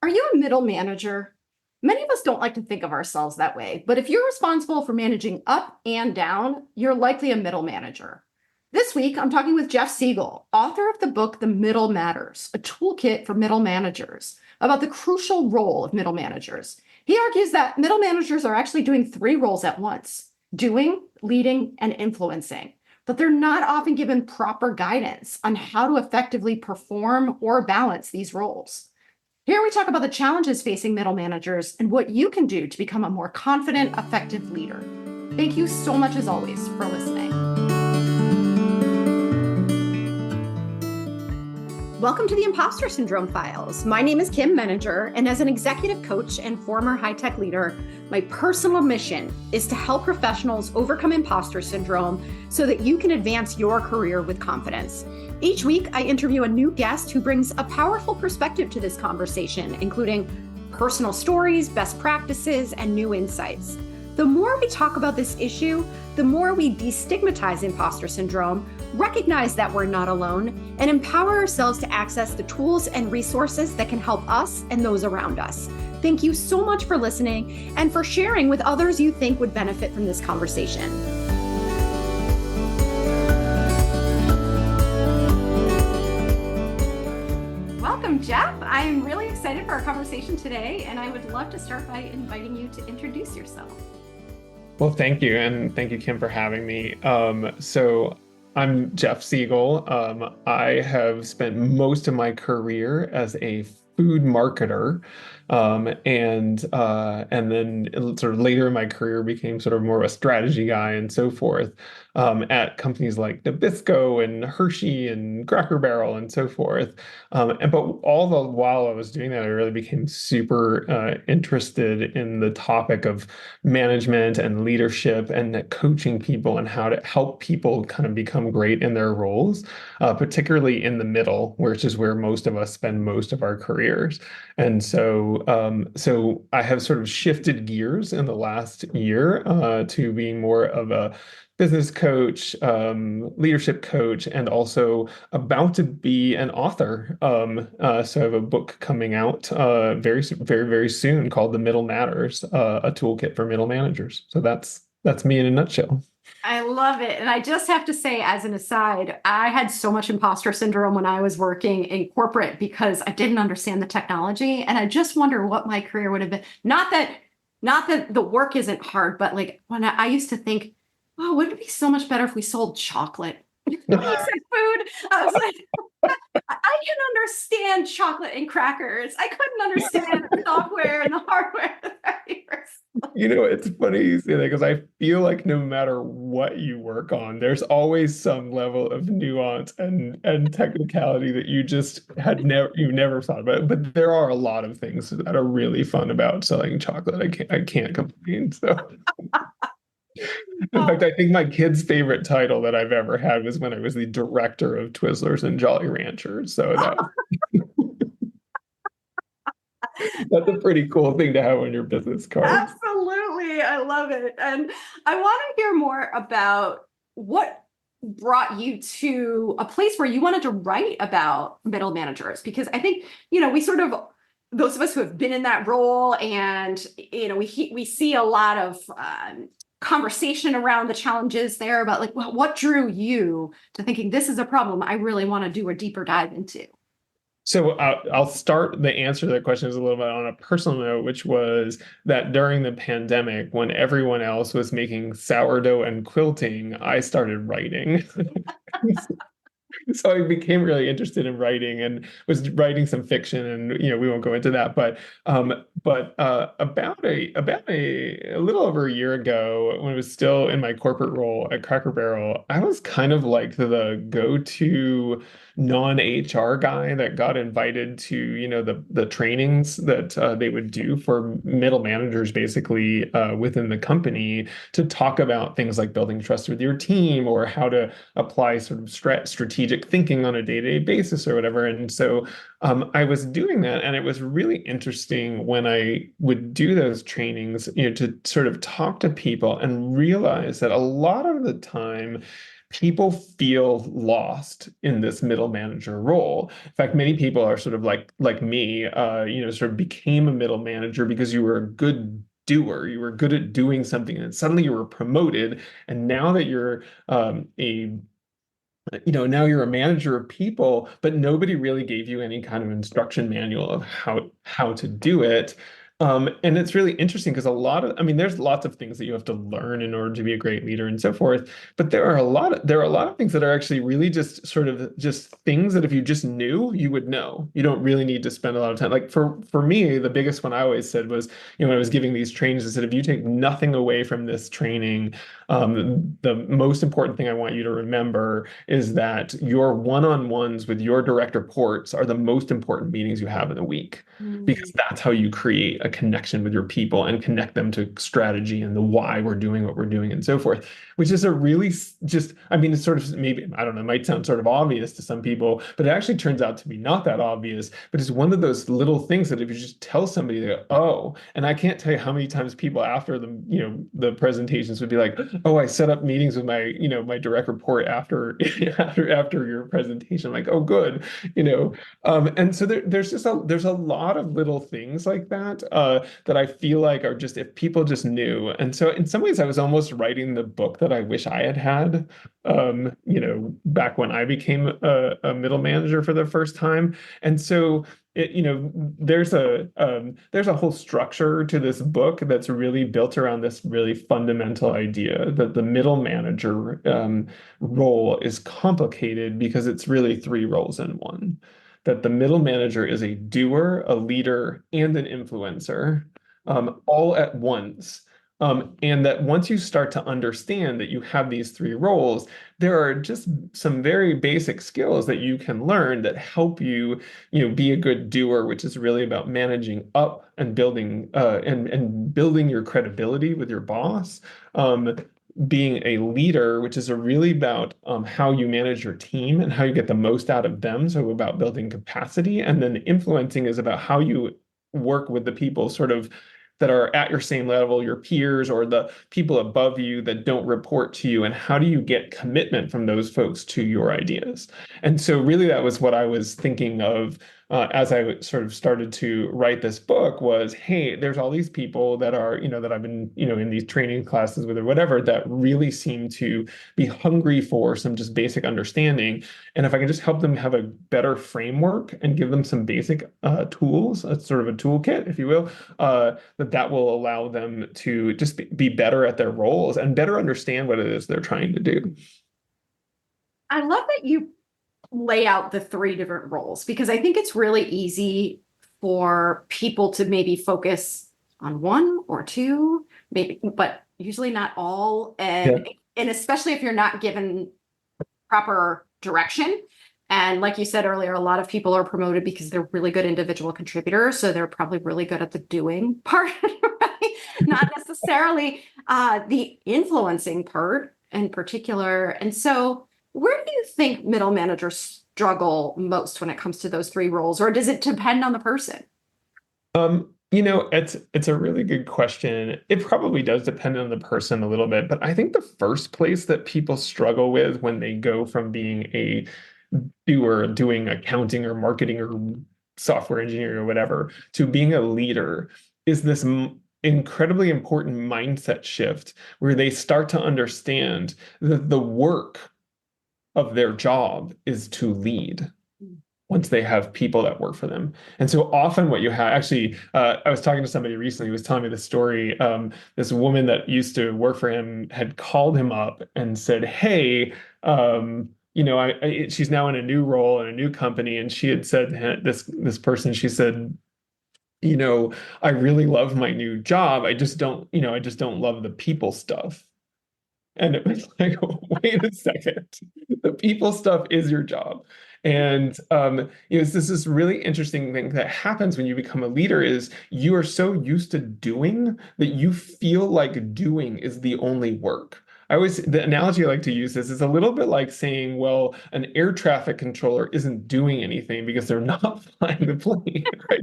Are you a middle manager? Many of us don't like to think of ourselves that way, but if you're responsible for managing up and down, you're likely a middle manager. This week, I'm talking with Jeff Sigel, author of the book The Middle Matters, a toolkit for middle managers, about the crucial role of middle managers. He argues that middle managers are actually doing three roles at once: doing, leading, and influencing, but they're not often given proper guidance on how to effectively perform or balance these roles. Here we talk about the challenges facing middle managers and what you can do to become a more confident, effective leader. Thank you so much, as always, for listening. Welcome to the Impostor Syndrome Files. My name is Kim Meninger, and as an executive coach and former high-tech leader, my personal mission is to help professionals overcome imposter syndrome so that you can advance your career with confidence. Each week, I interview a new guest who brings a powerful perspective to this conversation, including personal stories, best practices, and new insights. The more we talk about this issue, the more we destigmatize imposter syndrome, recognize that we're not alone, and empower ourselves to access the tools and resources that can help us and those around us. Thank you so much for listening and for sharing with others you think would benefit from this conversation. Welcome, Jeff. I'm really excited for our conversation today, and I would love to start by inviting you to introduce yourself. Well, thank you. And thank you, Kim, for having me. So I'm Jeff Sigel. I have spent most of my career as a food marketer, and then sort of later in my career became sort of more of a strategy guy and so forth, at companies like Nabisco and Hershey and Cracker Barrel and so forth. But all the while I was doing that, I really became super interested in the topic of management and leadership and coaching people and how to help people kind of become great in their roles, particularly in the middle, which is where most of us spend most of our careers. And so I have sort of shifted gears in the last year to being more of a business coach, leadership coach, and also about to be an author. So I have a book coming out very, very soon called The Middle Matters, a toolkit for middle managers. So that's me in a nutshell. I love it. And I just have to say, as an aside, I had so much imposter syndrome when I was working in corporate because I didn't understand the technology. And I just wonder what my career would have been. Not that the work isn't hard, but like when I used to think, oh, wouldn't it be so much better if we sold chocolate? When you said food, I was like, I can understand chocolate and crackers. I couldn't understand the software and the hardware. It's funny you say that because I feel like no matter what you work on, there's always some level of nuance and technicality that you've never thought about. But there are a lot of things that are really fun about selling chocolate. I can't complain. So. In fact, I think my kid's favorite title that I've ever had was when I was the director of Twizzlers and Jolly Ranchers. So that's a pretty cool thing to have on your business card. Absolutely. I love it. And I want to hear more about what brought you to a place where you wanted to write about middle managers, because I think, we sort of, those of us who have been in that role and, we see a lot of conversation around the challenges there about like, well, what drew you to thinking this is a problem I really want to do a deeper dive into? So I'll start the answer to that question is a little bit on a personal note, which was that during the pandemic, when everyone else was making sourdough and quilting, I started writing. So I became really interested in writing and was writing some fiction, and we won't go into that. But about a little over a year ago, when I was still in my corporate role at Cracker Barrel, I was kind of like the go-to non-HR guy that got invited to the trainings that they would do for middle managers, basically within the company, to talk about things like building trust with your team or how to apply sort of strategic thinking on a day-to-day basis or whatever. And so I was doing that, and it was really interesting when I would do those trainings, to sort of talk to people and realize that a lot of the time people feel lost in this middle manager role. In fact, many people are sort of like me, sort of became a middle manager because you were a good doer. You were good at doing something, and suddenly you were promoted. And now that you're now you're a manager of people, but nobody really gave you any kind of instruction manual of how to do it. And it's really interesting because I mean, there's lots of things that you have to learn in order to be a great leader and so forth. But there are a lot of things that are actually really just sort of just things that if you just knew, you would know. You don't really need to spend a lot of time. Like for me, the biggest one I always said was, when I was giving these trainings, I said, if you take nothing away from this training, the most important thing I want you to remember is that your one-on-ones with your direct reports are the most important meetings you have in a week, because that's how you create a connection with your people and connect them to strategy and the why we're doing what we're doing and so forth, which is a really I mean, it's sort of, maybe, I don't know, it might sound sort of obvious to some people, but it actually turns out to be not that obvious. But it's one of those little things that if you just tell somebody, they go, oh, and I can't tell you how many times people after the presentations would be like, oh, I set up meetings with my direct report after after your presentation. I'm like, oh, good, and so there's a lot of little things like that that I feel like are just, if people just knew. And so in some ways I was almost writing the book that I wish I had had, back when I became a middle manager for the first time. And so there's a whole structure to this book that's really built around this really fundamental idea that the middle manager role is complicated because it's really three roles in one. That the middle manager is a doer, a leader, and an influencer, all at once. And that once you start to understand that you have these three roles, there are just some very basic skills that you can learn that help you, be a good doer, which is really about managing up and building and building your credibility with your boss. Being a leader, which is really about how you manage your team and how you get the most out of them. So about building capacity. And then influencing is about how you work with the people sort of that are at your same level, your peers or the people above you that don't report to you, and how do you get commitment from those folks to your ideas? And so really that was what I was thinking of as I sort of started to write this book was, hey, there's all these people that are, that I've been, in these training classes with or whatever, that really seem to be hungry for some just basic understanding. And if I can just help them have a better framework and give them some basic tools, a sort of a toolkit, if you will, that will allow them to just be better at their roles and better understand what it is they're trying to do. I love that you lay out the three different roles, because I think it's really easy for people to maybe focus on one or two, maybe, but usually not all. And especially if you're not given proper direction. And like you said earlier, a lot of people are promoted because they're really good individual contributors. So they're probably really good at the doing part, right? Not necessarily the influencing part in particular. And so where do you think middle managers struggle most when it comes to those three roles, or does it depend on the person? It's a really good question. It probably does depend on the person a little bit, but I think the first place that people struggle with when they go from being a doer, doing accounting or marketing or software engineering or whatever, to being a leader is this incredibly important mindset shift where they start to understand that the work of their job is to lead once they have people that work for them. And so often what you have, actually, I was talking to somebody recently who was telling me the story. This woman that used to work for him had called him up and said, hey, she's now in a new role in a new company. And she had said to this person, she said, I really love my new job. I just don't love the people stuff. And it was like, wait a second, the people stuff is your job. And this is really interesting thing that happens when you become a leader is you are so used to doing that you feel like doing is the only work. The analogy I like to use is a little bit like saying, well, an air traffic controller isn't doing anything because they're not flying the plane, right?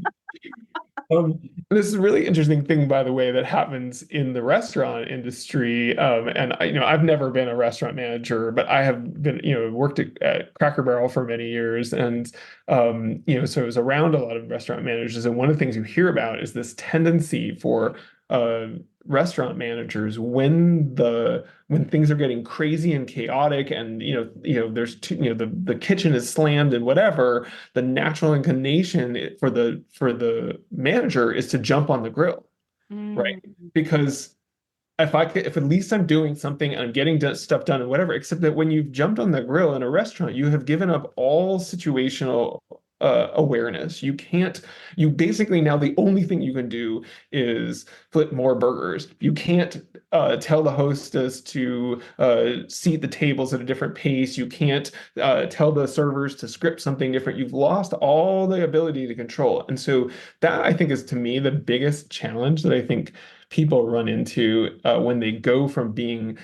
This is a really interesting thing, by the way, that happens in the restaurant industry. And I've never been a restaurant manager, but I have been, worked at Cracker Barrel for many years, and so I was around a lot of restaurant managers. And one of the things you hear about is this tendency for uh, restaurant managers when things are getting crazy and chaotic, and there's the kitchen is slammed and whatever, the natural inclination for the manager is to jump on the grill, right? Mm. Because if at least I'm doing something and I'm getting stuff done and whatever, except that when you've jumped on the grill in a restaurant, you have given up all situational awareness. You basically now the only thing you can do is flip more burgers. You can't tell the hostess to seat the tables at a different pace. You can't tell the servers to script something different. You've lost all the ability to control. And so that, I think, is to me the biggest challenge that I think people run into when they go from being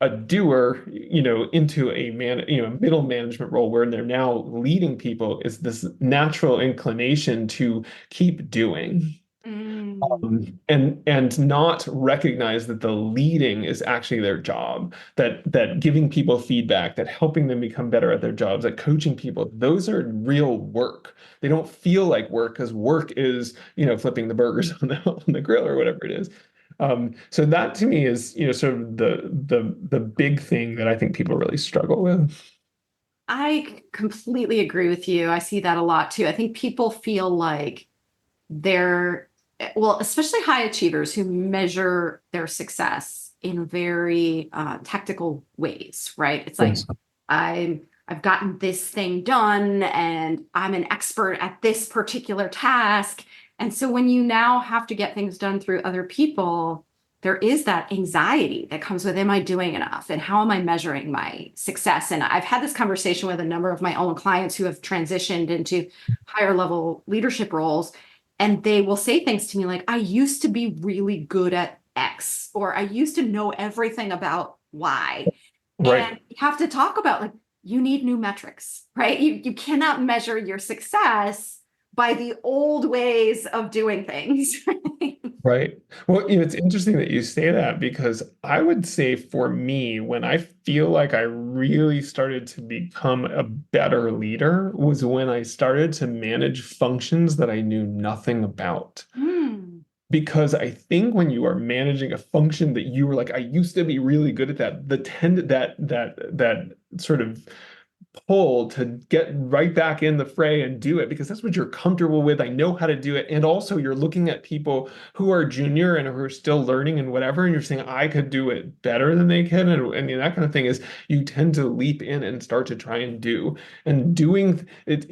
a doer, into a middle management role where they're now leading people, is this natural inclination to keep doing. Mm. And not recognize that the leading is actually their job, that giving people feedback, that helping them become better at their jobs, that coaching people, those are real work. They don't feel like work because work is, flipping the burgers on the grill or whatever it is. So that to me is, sort of the big thing that I think people really struggle with. I completely agree with you. I see that a lot too. I think people feel like they're, well, especially high achievers who measure their success in very tactical ways, right? It's like Yes. I've gotten this thing done and I'm an expert at this particular task. And so when you now have to get things done through other people, there is that anxiety that comes with, am I doing enough? And how am I measuring my success? And I've had this conversation with a number of my own clients who have transitioned into higher level leadership roles. And they will say things to me like, I used to be really good at X, or I used to know everything about Y. Right. And you have to talk about, like, you need new metrics, right? You cannot measure your success by the old ways of doing things. Right. Well, it's interesting that you say that, because I would say for me, when I feel like I really started to become a better leader was when I started to manage functions that I knew nothing about. Hmm. Because I think when you are managing a function that you were like, I used to be really good at that, the tend that sort of pull to get right back in the fray and do it, because that's what you're comfortable with. I know how to do it. And also you're looking at people who are junior and who are still learning and whatever, and you're saying, I could do it better than they can. And that kind of thing is, you tend to leap in and start to try and do. And doing it,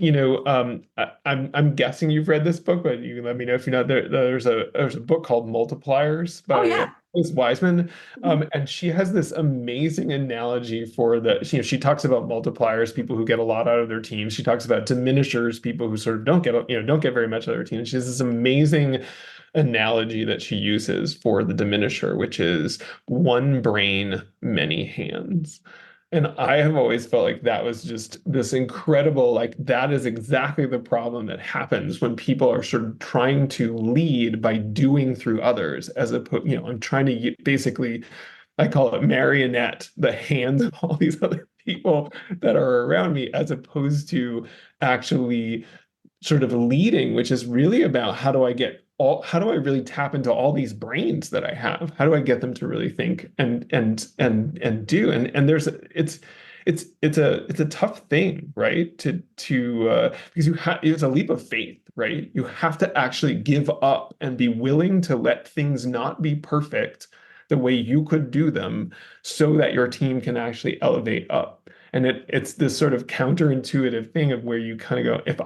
I'm guessing you've read this book, but you can let me know if you're not there. There's a book called Multipliers Oh, by yeah. Liz Wiseman. Mhm. And she has this amazing analogy for she talks about multipliers, people who get a lot out of their teams. She talks about diminishers, people who sort of don't get very much out of their team. And she has this amazing analogy that she uses for the diminisher, which is one brain, many hands. And I have always felt like that was just this incredible, like that is exactly the problem that happens when people are sort of trying to lead by doing through others, as opposed, I'm trying to basically, I call it marionette the hands of all these other people that are around me, as opposed to actually sort of leading, which is really about how do I really tap into all these brains that I have? How do I get them to really think and do? And it's a tough thing, right? Because it's a leap of faith, right? You have to actually give up and be willing to let things not be perfect the way you could do them, so that your team can actually elevate up. And it's this sort of counterintuitive thing of where you kind of go, if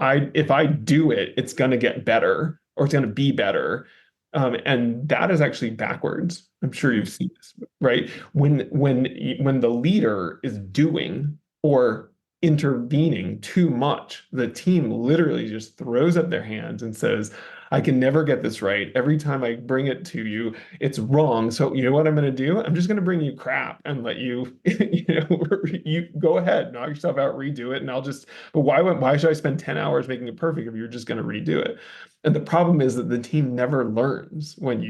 I do it, it's going to get better, or it's going to be better. And that is actually backwards. I'm sure you've seen this, right? When the leader is doing, or intervening too much. The team literally just throws up their hands and says, I can never get this right. Every time I bring it to you, it's wrong. So you know what I'm going to do? I'm just going to bring you crap and let you, you go ahead, knock yourself out, redo it. And but why should I spend 10 hours making it perfect if you're just going to redo it? And the problem is that the team never learns when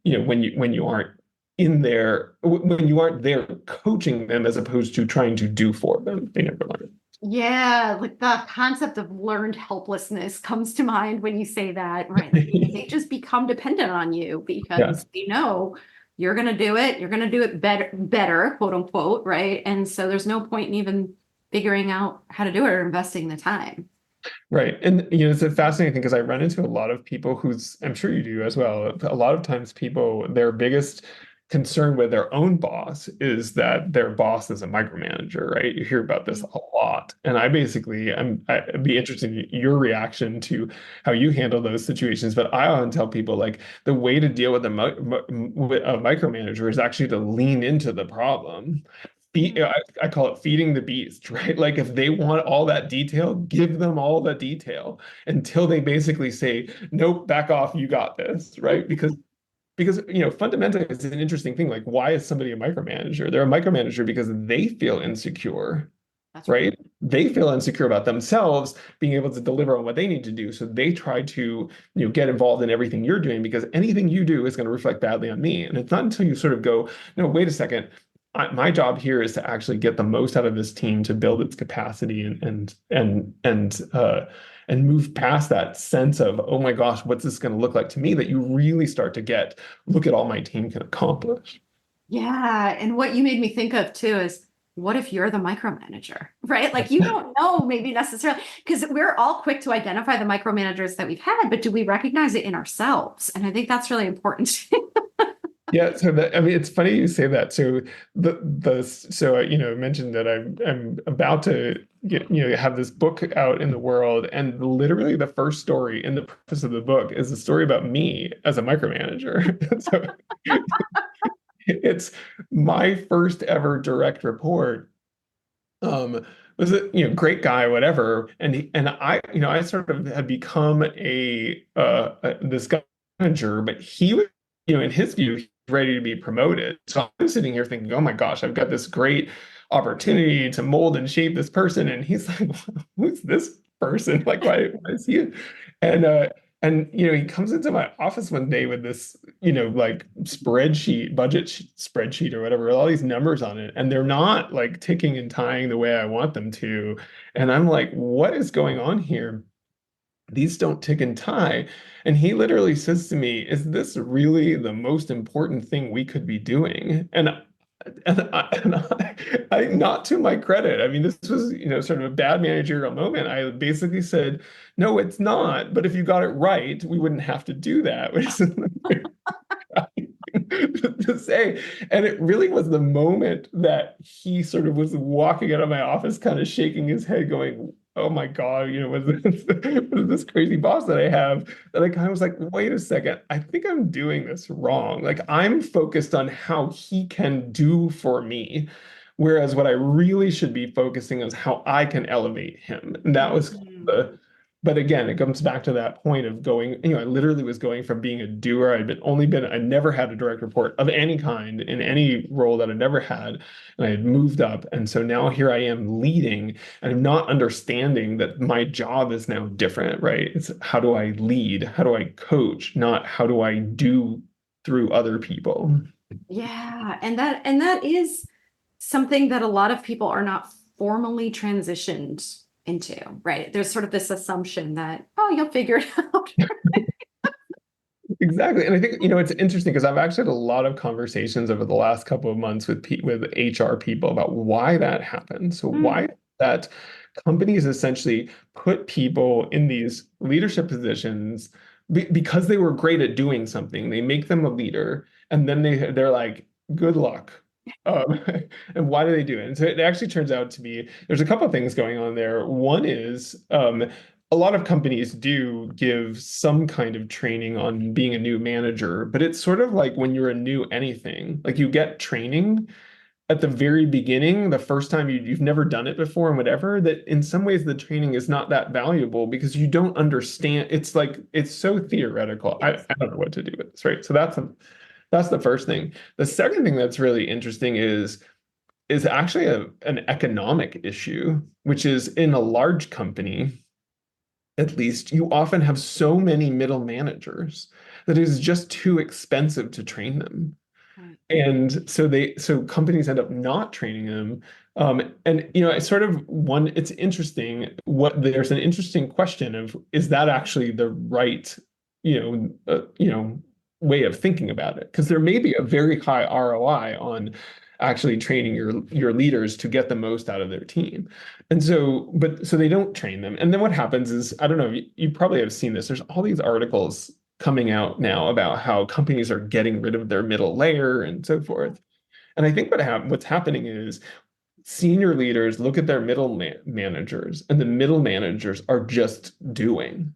when you aren't in there, when you aren't there coaching them as opposed to trying to do for them. They never learn. Yeah, like the concept of learned helplessness comes to mind when you say that, right? Like they just become dependent on you Yeah. because they know you're going to do it. You're going to do it better, quote unquote, right? And so there's no point in even figuring out how to do it or investing the time. Right. And it's a fascinating thing because I run into a lot of people I'm sure you do as well. A lot of times people, their biggest concern with their own boss is that their boss is a micromanager, right? You hear about this a lot. And I'd be interested in your reaction to how you handle those situations. But I often tell people like the way to deal with with a micromanager is actually to lean into the problem. I call it feeding the beast, right? Like if they want all that detail, give them all the detail until they basically say, nope, back off, you got this, right? Because fundamentally it's an interesting thing. Like, why is somebody a micromanager? They're a micromanager because they feel insecure, That's right? They feel insecure about themselves being able to deliver on what they need to do. So they try to, get involved in everything you're doing because anything you do is going to reflect badly on me. And it's not until you sort of go, no, wait a second. My job here is to actually get the most out of this team to build its capacity and move past that sense of, oh my gosh, what's this going to look like to me? That you really start to look at all my team can accomplish. Yeah. And what you made me think of too is what if you're the micromanager, right? Like you don't know maybe necessarily because we're all quick to identify the micromanagers that we've had, but do we recognize it in ourselves? And I think that's really important. Yeah, so it's funny you say that. So I mentioned that I'm about to have this book out in the world, and literally the first story in the preface of the book is a story about me as a micromanager. So it's my first ever direct report. Was a great guy, whatever, and I sort of had become this guy manager, but he was in his view he's ready to be promoted. So I'm sitting here thinking, oh my gosh, I've got this great opportunity to mold and shape this person, and he's like, who's this person? Like, why is he? And he comes into my office one day with this like spreadsheet or whatever, with all these numbers on it, and they're not like ticking and tying the way I want them to. And I'm like, what is going on here? These don't tick and tie. And he literally says to me, is this really the most important thing we could be doing? And not to my credit. I mean, this was, sort of a bad managerial moment. I basically said, no, it's not. But if you got it right, we wouldn't have to do that, which is to say. And it really was the moment that he sort of was walking out of my office, kind of shaking his head, going, oh my God, what is this crazy boss that I have? That I kind of was like, wait a second, I think I'm doing this wrong. Like I'm focused on how he can do for me. Whereas what I really should be focusing on is how I can elevate him. And that was but again, it comes back to that point of going, I literally was going from being a doer. I never had a direct report of any kind in any role that I never had. And I had moved up. And so now here I am leading, and I'm not understanding that my job is now different, right? It's how do I lead? How do I coach? Not how do I do through other people? Yeah. And that is something that a lot of people are not formally transitioned into, right? There's sort of this assumption that, oh, you'll figure it out. Exactly. And I think, it's interesting because I've actually had a lot of conversations over the last couple of months with HR people about why that happened. So why that companies essentially put people in these leadership positions because they were great at doing something. They make them a leader, and then they're like, good luck. Um, and why do they do it? And so it actually turns out to be there's a couple of things going on there. One is a lot of companies do give some kind of training on being a new manager, but it's sort of like when you're a new anything, like you get training, at the very beginning, the first time you've never done it before and whatever, that in some ways the training is not that valuable because you don't understand. It's like it's so theoretical. I don't know what to do with this, right? So that's the first thing. The second thing that's really interesting is actually an economic issue, which is in a large company, at least, you often have so many middle managers that it is just too expensive to train them. Right. And so companies end up not training them. And it's sort of it's interesting there's an interesting question of, is that actually the right, way of thinking about it? Because there may be a very high ROI on actually training your leaders to get the most out of their team. And so they don't train them. And then what happens is, I don't know, you probably have seen this. There's all these articles coming out now about how companies are getting rid of their middle layer and so forth. And I think what's happening is senior leaders look at their managers, and the middle managers are just doing.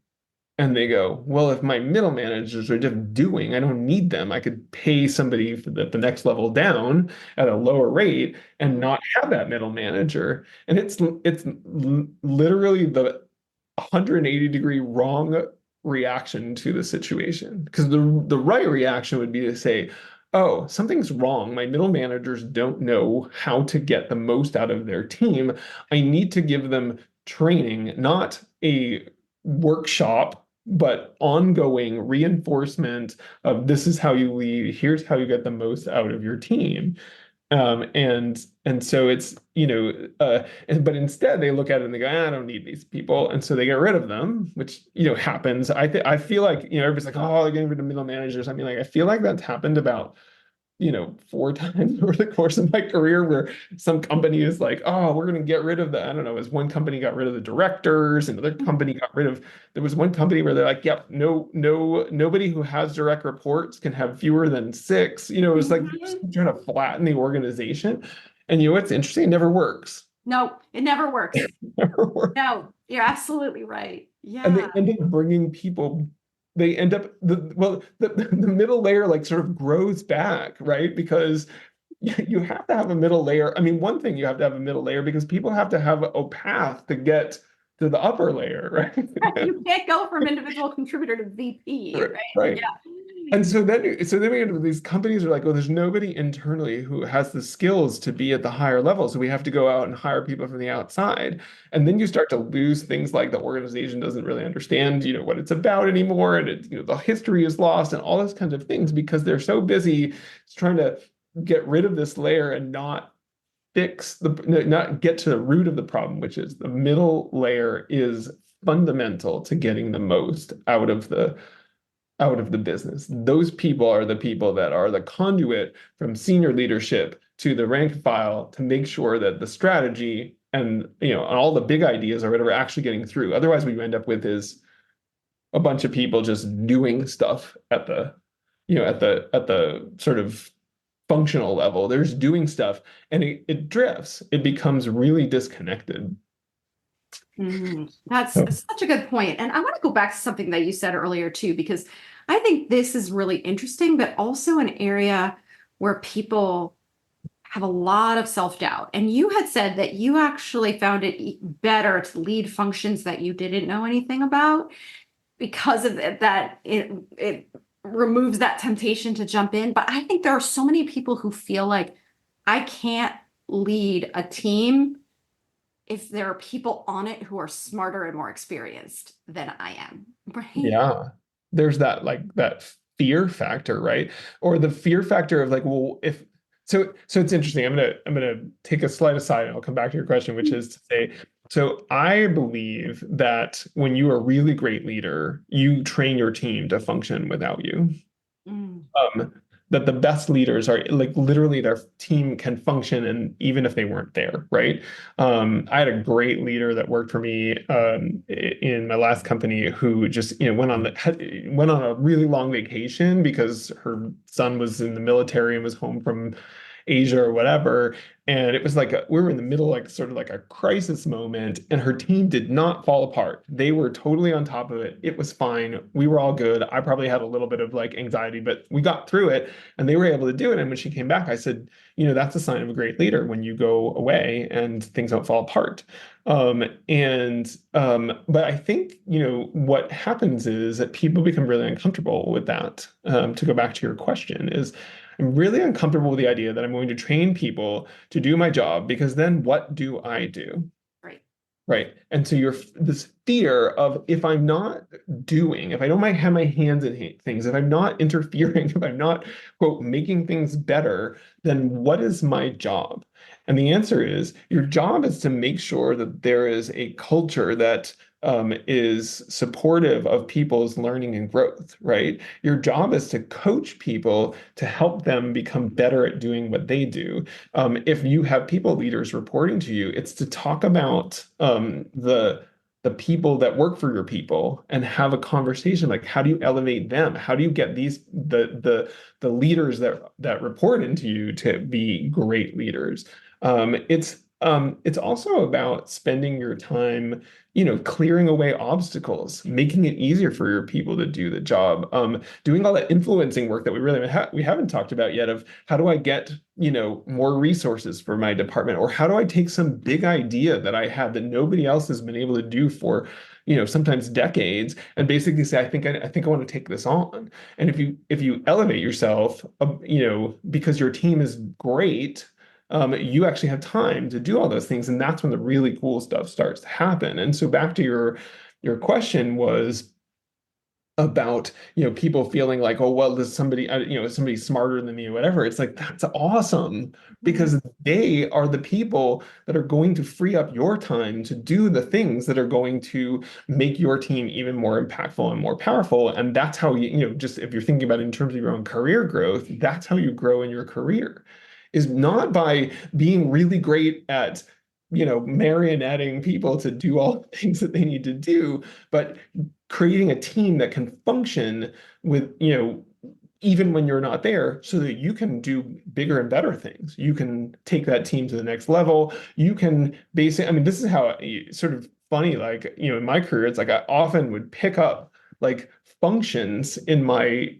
And they go, well, if my middle managers are just doing, I don't need them. I could pay somebody at the next level down at a lower rate and not have that middle manager. And it's literally the 180-degree wrong reaction to the situation. Because the right reaction would be to say, oh, something's wrong. My middle managers don't know how to get the most out of their team. I need to give them training, not a workshop, but ongoing reinforcement of, this is how you lead, here's how you get the most out of your team. And so it's, but instead they look at it and they go, I don't need these people. And so they get rid of them, which, happens. I feel like, everybody's like, oh, they're getting rid of middle managers. I mean, like, I feel like that's happened about 4 times over the course of my career, where some company is like, oh, we're going to get rid of I don't know, as one company got rid of the directors, another company there was one company where they're like, yep, nobody who has direct reports can have fewer than 6. It's like just trying to flatten the organization. And what's interesting? It never works. No, it never works. Never works. No, you're absolutely right. And they Yeah. end up bringing people. They end up the middle layer like sort of grows back, right? Because you have to have a middle layer. I mean, one thing, you have to have a middle layer because people have to have a path to get to the upper layer, right? You can't go from individual contributor to VP, right? Right. Yeah. And so then we end up with these companies are like, well, there's nobody internally who has the skills to be at the higher level. So we have to go out and hire people from the outside. And then you start to lose things like the organization doesn't really understand, what it's about anymore. And the history is lost and all those kinds of things because they're so busy trying to get rid of this layer and not get to the root of the problem, which is the middle layer is fundamental to getting the most out of the business. Those people are the people that are the conduit from senior leadership to the rank and file to make sure that the strategy and all the big ideas or whatever actually getting through. Otherwise, what you end up with is a bunch of people just doing stuff at the sort of functional level. They're just doing stuff and it drifts. It becomes really disconnected. That's such a good point. And I want to go back to something that you said earlier too, because I think this is really interesting, but also an area where people have a lot of self-doubt. And you had said that you actually found it better to lead functions that you didn't know anything about because of that it removes that temptation to jump in. But I think there are so many people who feel like I can't lead a team if there are people on it who are smarter and more experienced than I am, right? Yeah. There's that fear factor, right? Or the fear factor of like, well, so it's interesting. I'm gonna take a slight aside and I'll come back to your question, which is to say, so I believe that when you are a really great leader, you train your team to function without you. That the best leaders are like literally their team can function and even if they weren't there, right? I had a great leader that worked for me in my last company who just went on a really long vacation because her son was in the military and was home from Asia or whatever. And it was like we were in the middle, like sort of like a crisis moment, and her team did not fall apart. They were totally on top of it. It was fine. We were all good. I probably had a little bit of like anxiety, but we got through it and they were able to do it. And when she came back, I said, that's a sign of a great leader when you go away and things don't fall apart. But I think, what happens is that people become really uncomfortable with that. To go back to your question, is I'm really uncomfortable with the idea that I'm going to train people to do my job because then what do I do? Right. Right. And so you're this fear of if I'm not doing, if I don't have my hands in things, if I'm not interfering, if I'm not, quote, making things better, then what is my job? And the answer is your job is to make sure that there is a culture that is supportive of people's learning and growth, right? Your job is to coach people to help them become better at doing what they do. If you have people leaders reporting to you, it's to talk about the people that work for your people and have a conversation like how do you elevate them? How do you get the leaders that report into you to be great leaders? It's also about spending your time, clearing away obstacles, making it easier for your people to do the job, doing all that influencing work that we haven't talked about yet of how do I get, more resources for my department, or how do I take some big idea that I had that nobody else has been able to do for, sometimes decades, and basically say, I think I want to take this on. And if you elevate yourself, because your team is great, you actually have time to do all those things, and that's when the really cool stuff starts to happen. And so back to your question was about people feeling like, oh well, there's somebody somebody smarter than me or whatever. It's like that's awesome because they are the people that are going to free up your time to do the things that are going to make your team even more impactful and more powerful. And that's how just if you're thinking about it in terms of your own career growth, that's how you grow in your career, is not by being really great at marionetting people to do all the things that they need to do, but creating a team that can function with, even when you're not there, so that you can do bigger and better things. You can take that team to the next level. You can basically, I mean, this is how sort of funny, like, in my career, it's like I often would pick up like functions in my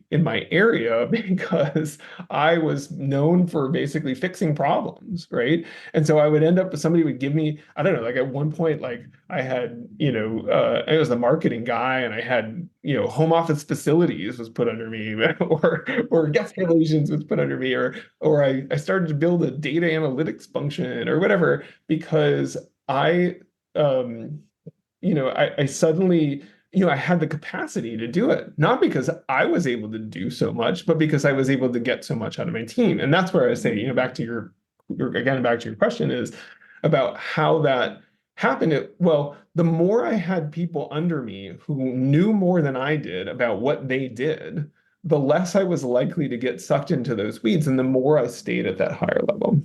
area because I was known for basically fixing problems, right? And so I would end up, somebody would give me, I don't know, like at one point, like I had, I was the marketing guy and I had, home office facilities was put under me, or guest relations was put under me, or I started to build a data analytics function or whatever, because um, I suddenly, I had the capacity to do it, not because I was able to do so much, but because I was able to get so much out of my team. And that's where I say, back to back to your question, is about how that happened. Well, the more I had people under me who knew more than I did about what they did, the less I was likely to get sucked into those weeds, and the more I stayed at that higher level.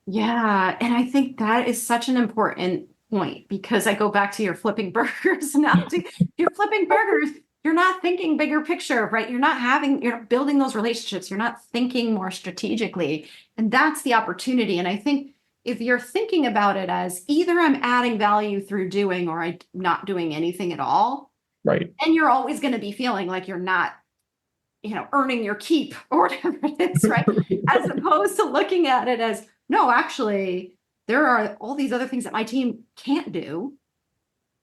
Yeah, and I think that is such an important point because I go back to your flipping burgers analogy. You're flipping burgers, you're not thinking bigger picture, right? You're not building those relationships, you're not thinking more strategically. And that's the opportunity. And I think if you're thinking about it as either I'm adding value through doing or I'm not doing anything at all, Right. and you're always going to be feeling like you're not earning your keep or whatever it is, right? As opposed to looking at it as, no, actually, there are all these other things that my team can't do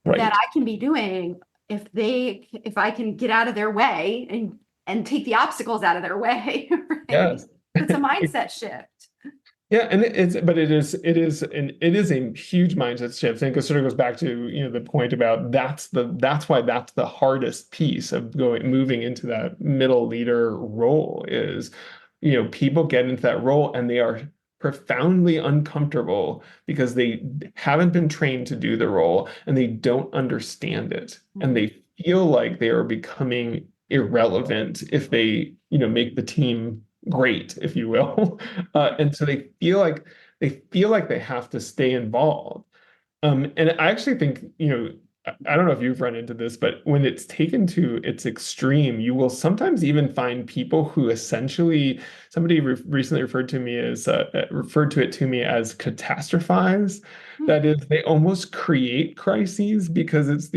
Right. that I can be doing if I can get out of their way and take the obstacles out of their way, right? Yes. It's a mindset shift. Yeah, and it is a huge mindset shift. I think it sort of goes back to, the point about that's why that's the hardest piece of moving into that middle leader role is, people get into that role and they are profoundly uncomfortable because they haven't been trained to do the role and they don't understand it. And they feel like they are becoming irrelevant if they, make the team great, if you will. And so they feel like they have to stay involved. And I actually think, I don't know if you've run into this, but when it's taken to its extreme, you will sometimes even find people who essentially, somebody re recently referred to it to me as catastrophize. Hmm. That is, they almost create crises because it's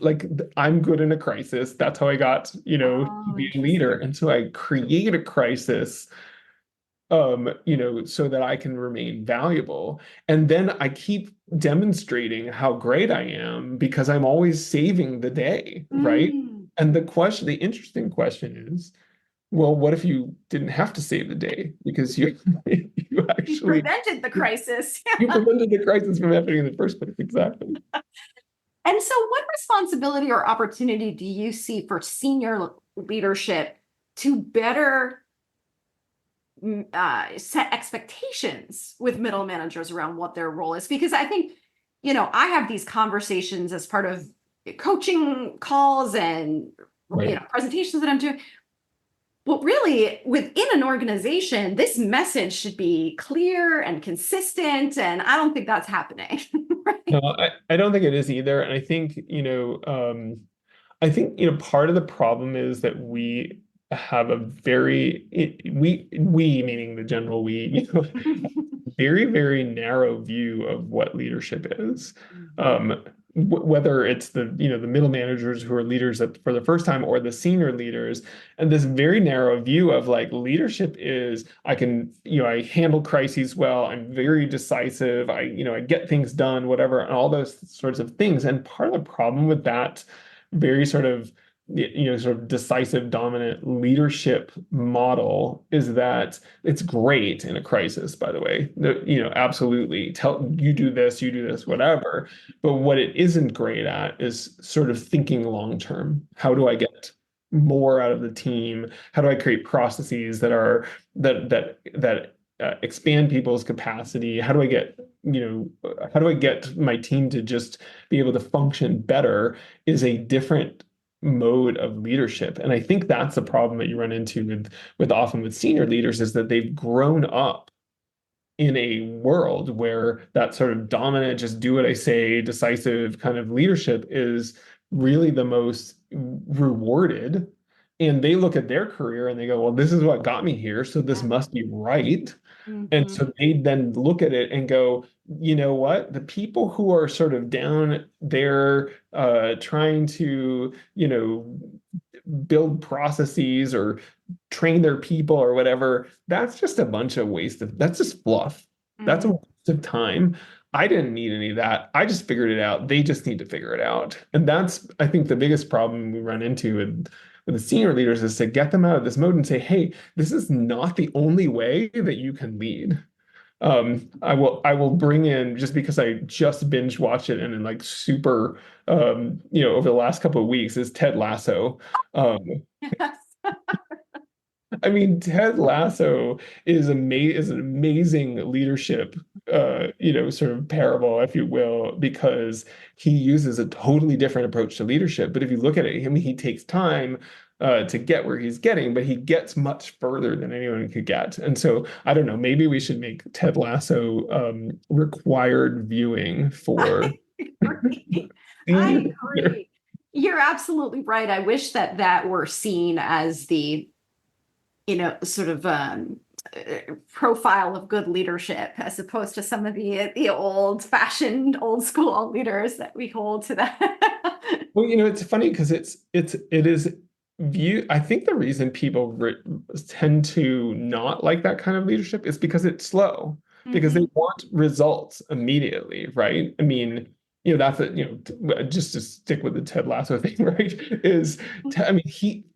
like I'm good in a crisis. That's how I got, to Oh, be a leader. interesting. And so I create a crisis so that I can remain valuable. And then I keep demonstrating how great I am because I'm always saving the day, right? Mm. And the interesting question is, well, what if you didn't have to save the day because you you You actually prevented the crisis. you prevented the crisis from happening in the first place? Exactly. And so, what responsibility or opportunity do you see for senior leadership to better set expectations with middle managers around what their role is? Because I think, I have these conversations as part of coaching calls and Right. presentations that I'm doing. Well, really, within an organization, this message should be clear and consistent, and I don't think that's happening. No, Right? I don't think it is either. And I think, part of the problem is that we have a we meaning the general we, very, very narrow view of what leadership is. Um, Whether it's the middle managers who are leaders for the first time or the senior leaders, and this very narrow view of like leadership is I handle crises well, I'm very decisive, I get things done, whatever, and all those sorts of things. And part of the problem with that very sort of decisive, dominant leadership model is that it's great in a crisis, by the way. Absolutely. You do this, whatever. But what it isn't great at is sort of thinking long term. How do I get more out of the team? How do I create processes that expand people's capacity? How do I get my team to just be able to function better is a different mode of leadership. And I think that's the problem that you run into with often with senior leaders is that they've grown up in a world where that sort of dominant, just do what I say, decisive kind of leadership is really the most rewarded. And they look at their career and they go, well, this is what got me here, so this Yeah. must be right. And Mhm. so they then look at it and go, you know what? The people who are sort of down there trying to, build processes or train their people or whatever, that's just a bunch of that's just fluff. That's a Mhm. waste of time. I didn't need any of that. I just figured it out. They just need to figure it out. And that's, I think, the biggest problem we run into with the senior leaders is to get them out of this mode and say, hey, this is not the only way that you can lead. I will bring in just because I just binge watched it and in like super over the last couple of weeks is Ted Lasso. Um, Yes. I mean, Ted Lasso is an amazing leadership, sort of parable, if you will, because he uses a totally different approach to leadership. But if you look at it, I mean, he takes time to get where he's getting, but he gets much further than anyone could get. And so I don't know, maybe we should make Ted Lasso required viewing for I agree. senior I leaders. agree. You're absolutely right. I wish that were seen as the, sort of profile of good leadership, as opposed to some of the old-fashioned, old-school leaders that we hold to that. Well, it's funny because it is view. I think the reason people tend to not like that kind of leadership is because it's slow, because they Mhm. want results immediately, right? I mean, that's just to stick with the Ted Lasso thing, right? I mean,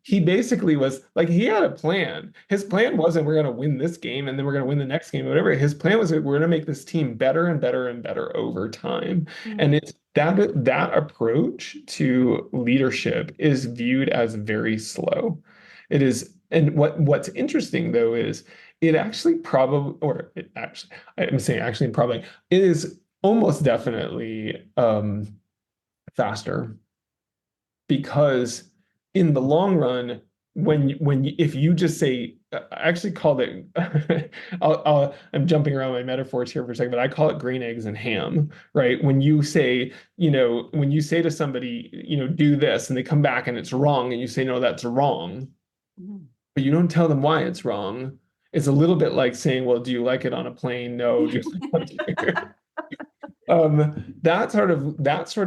he basically was like he had a plan. His plan wasn't we're going to win this game and then we're going to win the next game, or whatever. His plan was we're going to make this team better and better and better over time. And Mhm. it's that approach to leadership is viewed as very slow. It is, and what's interesting though is it actually probably, or it actually, I'm saying actually and probably, it is almost definitely faster because in the long run, if you just say, I actually called it, I'm jumping around my metaphors here for a second, but I call it green eggs and ham, right? When you say, when you say to somebody, do this, and they come back and it's wrong, and you say, no, that's wrong, but you don't tell them why it's wrong. It's a little bit like saying, well, do you like it on a plane? No. Do you like it that sort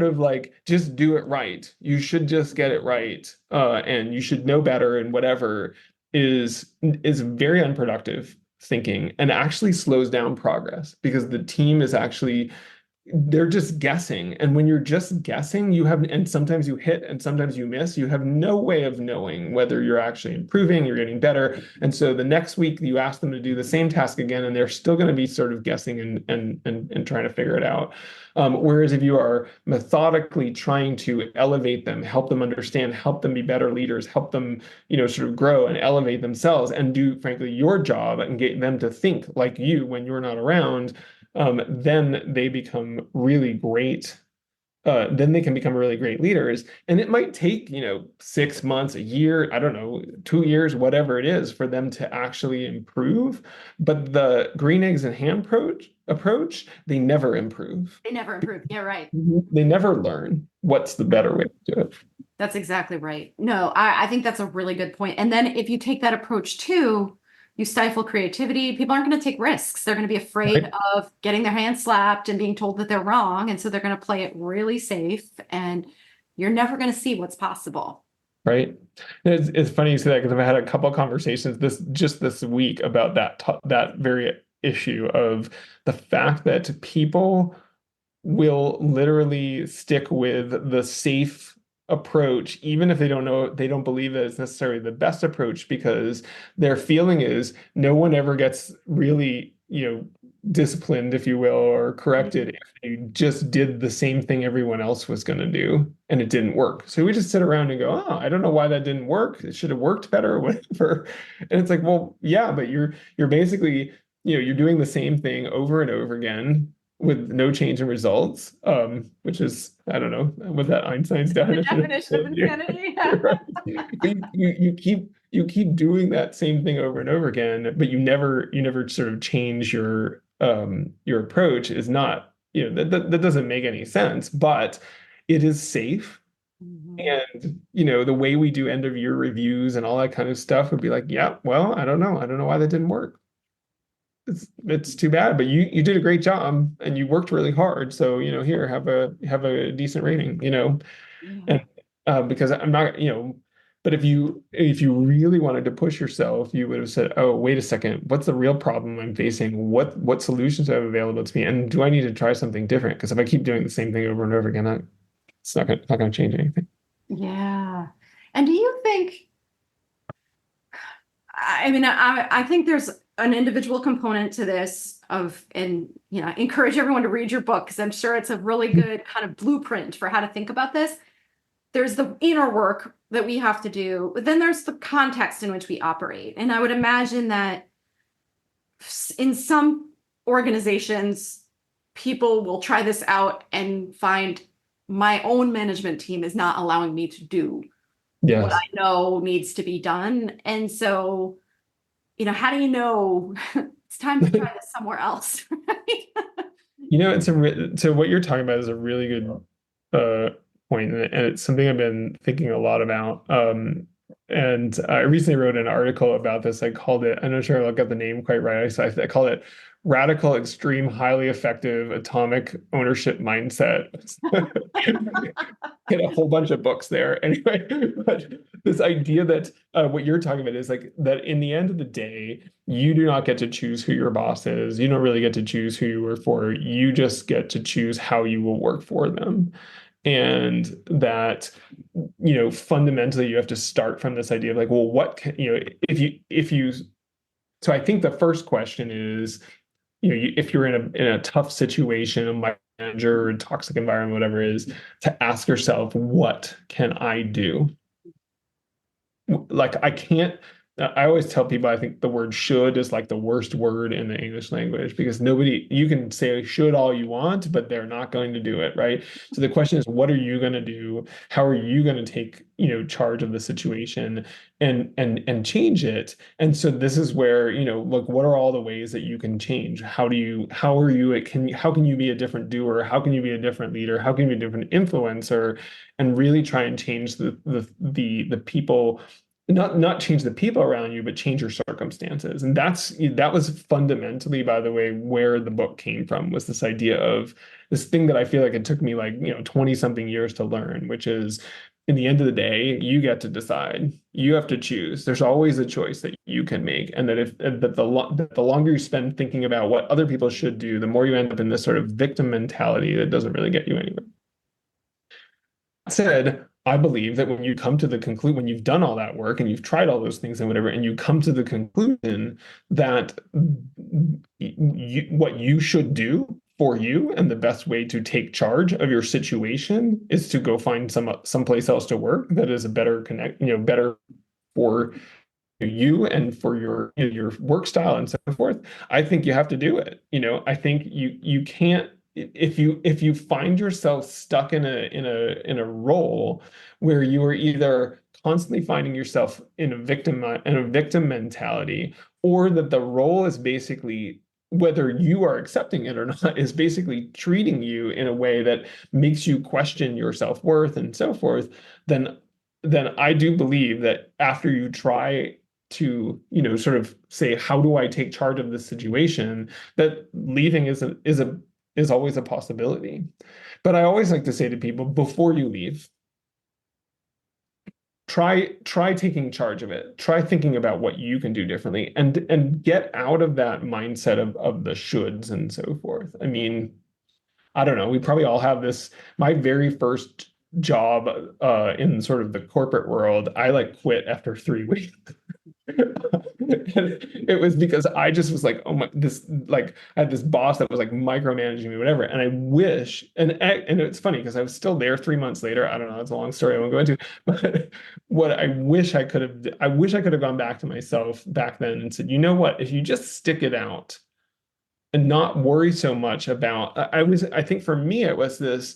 of like, just do it right. You should just get it right. And you should know better, and whatever is very unproductive thinking, and actually slows down progress, because the team is actually, they're just guessing. And when you're just guessing, and sometimes you hit and sometimes you miss, you have no way of knowing whether you're actually improving, you're getting better. And so the next week you ask them to do the same task again, and they're still going to be sort of guessing and trying to figure it out. Whereas if you are methodically trying to elevate them, help them understand, help them be better leaders, help them, sort of grow and elevate themselves, and do, frankly, your job and get them to think like you when you're not around, then they become really great. Then they can become really great leaders. And it might take, 6 months, a year, I don't know, 2 years, whatever it is, for them to actually improve. But the green eggs and ham approach, they never improve. They never improve. Yeah, right. They never learn what's the better way to do it. That's exactly right. No, I think that's a really good point. And then if you take that approach too, you stifle creativity. People aren't going to take risks. They're going to be afraid of getting their hands slapped and being told that they're wrong. And so they're going to play it really safe, and you're never going to see what's possible. Right. It's funny you say that, because I've had a couple of conversations this week about that very issue of the fact that people will literally stick with the safe approach, even if they don't believe that it's necessarily the best approach, because their feeling is no one ever gets really, disciplined, if you will, or corrected if they just did the same thing everyone else was going to do and it didn't work. So we just sit around and go, oh, I don't know why that didn't work. It should have worked better or whatever. And it's like, well, yeah, but you're basically, you're doing the same thing over and over again with no change in results, which is, I don't know, what that Einstein's definition of insanity. You keep doing that same thing over and over again, but you never sort of change your approach. Is not, that doesn't make any sense, but it is safe. And the way we do end of year reviews and all that kind of stuff would be like, yeah, well, I don't know why that didn't work. It's too bad, but you did a great job and you worked really hard. So, here, have a decent rating, and because I'm not, but if you really wanted to push yourself, you would have said, oh, wait a second, what's the real problem I'm facing? What solutions do I have available to me? And do I need to try something different? Because if I keep doing the same thing over and over again, it's not going to change anything. Yeah. And do you think, I think there's an individual component to this encourage everyone to read your book, because I'm sure it's a really good kind of blueprint for how to think about this. There's the inner work that we have to do, but then there's the context in which we operate. And I would imagine that in some organizations, people will try this out and find my own management team is not allowing me to do what I know needs to be done. And so, how do you know it's time to try this somewhere else? So what you're talking about is a really good point, and it's something I've been thinking a lot about. And I recently wrote an article about this. I called it, I'm not sure I got the name quite right. So I called it Radical, Extreme, Highly Effective Atomic Ownership Mindset. Hit a whole bunch of books there. Anyway, but this idea that what you're talking about is like that in the end of the day, you do not get to choose who your boss is. You don't really get to choose who you work for. You just get to choose how you will work for them. And that, fundamentally you have to start from this idea of like, well, what can, if you, so I think the first question is, if you're in a tough situation, a manager, a toxic environment, whatever it is, to ask yourself, what can I do? Like, I can't I always tell people I think the word should is like the worst word in the English language, because nobody, you can say should all you want, but they're not going to do it, right? So the question is, what are you going to do? How are you going to take, charge of the situation and change it? And so this is where, like, what are all the ways that you can change? How can you be a different doer? How can you be a different leader? How can you be a different influencer and really try and change the people, not change the people around you, but change your circumstances. And that was fundamentally, by the way, where the book came from, was this idea of this thing that I feel like it took me like, 20 something years to learn, which is, in the end of the day, you get to decide. You have to choose. There's always a choice that you can make. And that the longer you spend thinking about what other people should do, the more you end up in this sort of victim mentality that doesn't really get you anywhere. Said, I believe that when you come to the conclusion, when you've done all that work and you've tried all those things and whatever, and you come to the conclusion that what you should do for you and the best way to take charge of your situation is to go find someplace else to work that is a better better for you and for your work style and so forth. I think you have to do it. I think you can't, if you find yourself stuck in a role where you are either constantly finding yourself in a victim mentality, or that the role is basically, whether you are accepting it or not, is basically treating you in a way that makes you question your self-worth and so forth, then I do believe that after you try to, sort of say, how do I take charge of this situation, that leaving is always a possibility. But I always like to say to people, before you leave, try taking charge of it. Try thinking about what you can do differently, and get out of that mindset of the shoulds and so forth. I mean, I don't know, we probably all have this. My very first job in sort of the corporate world, I like quit after 3 weeks. And it was because I just was like, oh my, this, like, I had this boss that was like micromanaging me, whatever. And I wish, and it's funny because I was still there 3 months later. I don't know, it's a long story I won't go into. But what I wish I could have gone back to myself back then and said, you know what, if you just stick it out and not worry so much about, I think for me, it was this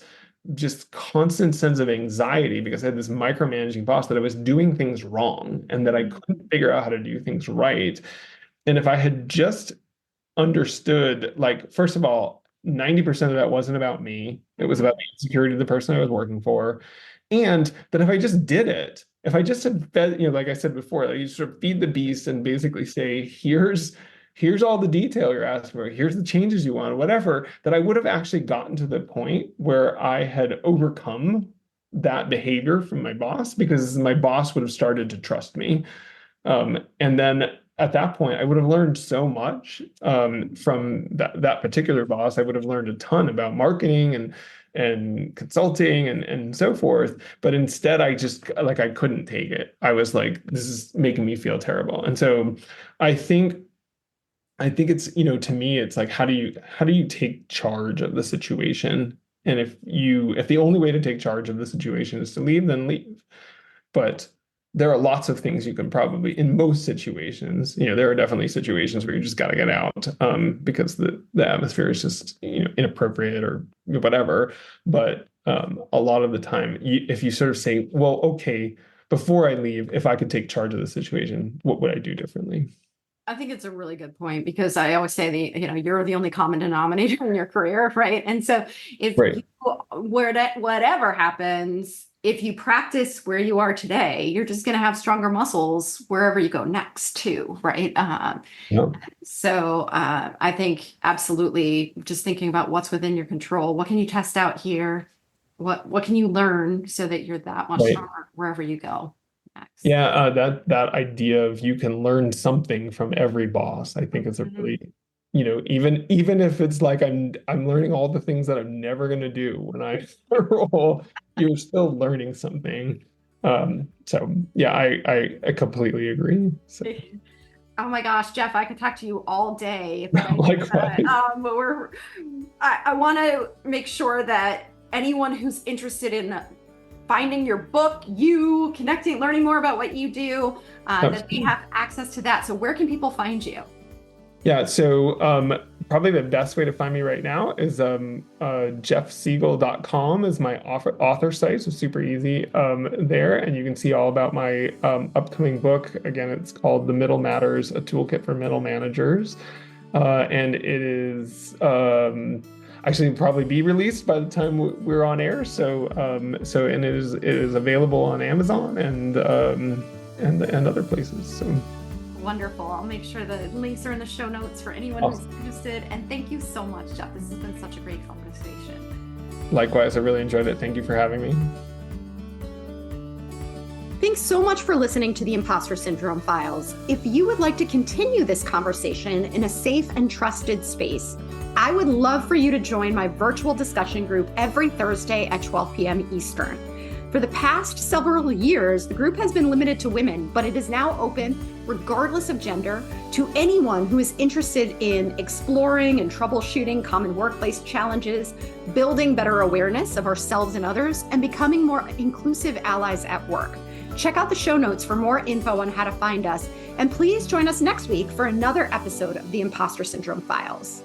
just constant sense of anxiety because I had this micromanaging boss that I was doing things wrong and that I couldn't figure out how to do things right. And if I had just understood, like, first of all, 90% of that wasn't about me. It was about the insecurity of the person I was working for. And that if I just did it, if I just had fed, like I said before, like, you sort of feed the beast and basically say, here's all the detail you're asking for, here's the changes you want, whatever, that I would have actually gotten to the point where I had overcome that behavior from my boss, because my boss would have started to trust me. And then at that point, I would have learned so much from that particular boss. I would have learned a ton about marketing and consulting and so forth. But instead, I just, like, I couldn't take it. I was like, this is making me feel terrible. And so I think it's, to me, it's like, how do you take charge of the situation? And if the only way to take charge of the situation is to leave, then leave. But there are lots of things you can probably, in most situations, there are definitely situations where you just got to get out because the atmosphere is just, inappropriate or whatever. But a lot of the time, if you sort of say, well, okay, before I leave, if I could take charge of the situation, what would I do differently? I think it's a really good point, because I always say you're the only common denominator in your career, right? And so if Right. whatever happens, if you practice where you are today, you're just going to have stronger muscles wherever you go next too, right? Yeah. So I think absolutely just thinking about what's within your control. What can you test out here? What can you learn so that you're that much Right. stronger wherever you go next? Yeah, that idea of you can learn something from every boss, I think is a really, even if it's like I'm learning all the things that I'm never going to do when I roll, you're still learning something. So yeah, I completely agree. So Oh my gosh, Jeff, I could talk to you all day, but likewise. I want to make sure that anyone who's interested in finding your book, you connecting, learning more about what you do, that they have access to that. So where can people find you? Yeah, so probably the best way to find me right now is jeffsigel.com is my author site, so super easy there, and you can see all about my upcoming book. Again, it's called The Middle Matters, a Toolkit for Middle Managers, and it is actually probably be released by the time we're on air. So and it is available on Amazon and other places. So. Wonderful. I'll make sure the links are in the show notes for anyone who's interested. And thank you so much, Jeff. This has been such a great conversation. Likewise, I really enjoyed it. Thank you for having me. Thanks so much for listening to the Impostor Syndrome Files. If you would like to continue this conversation in a safe and trusted space, I would love for you to join my virtual discussion group every Thursday at 12 p.m. Eastern. For the past several years, the group has been limited to women, but it is now open, regardless of gender, to anyone who is interested in exploring and troubleshooting common workplace challenges, building better awareness of ourselves and others, and becoming more inclusive allies at work. Check out the show notes for more info on how to find us, and please join us next week for another episode of the Impostor Syndrome Files.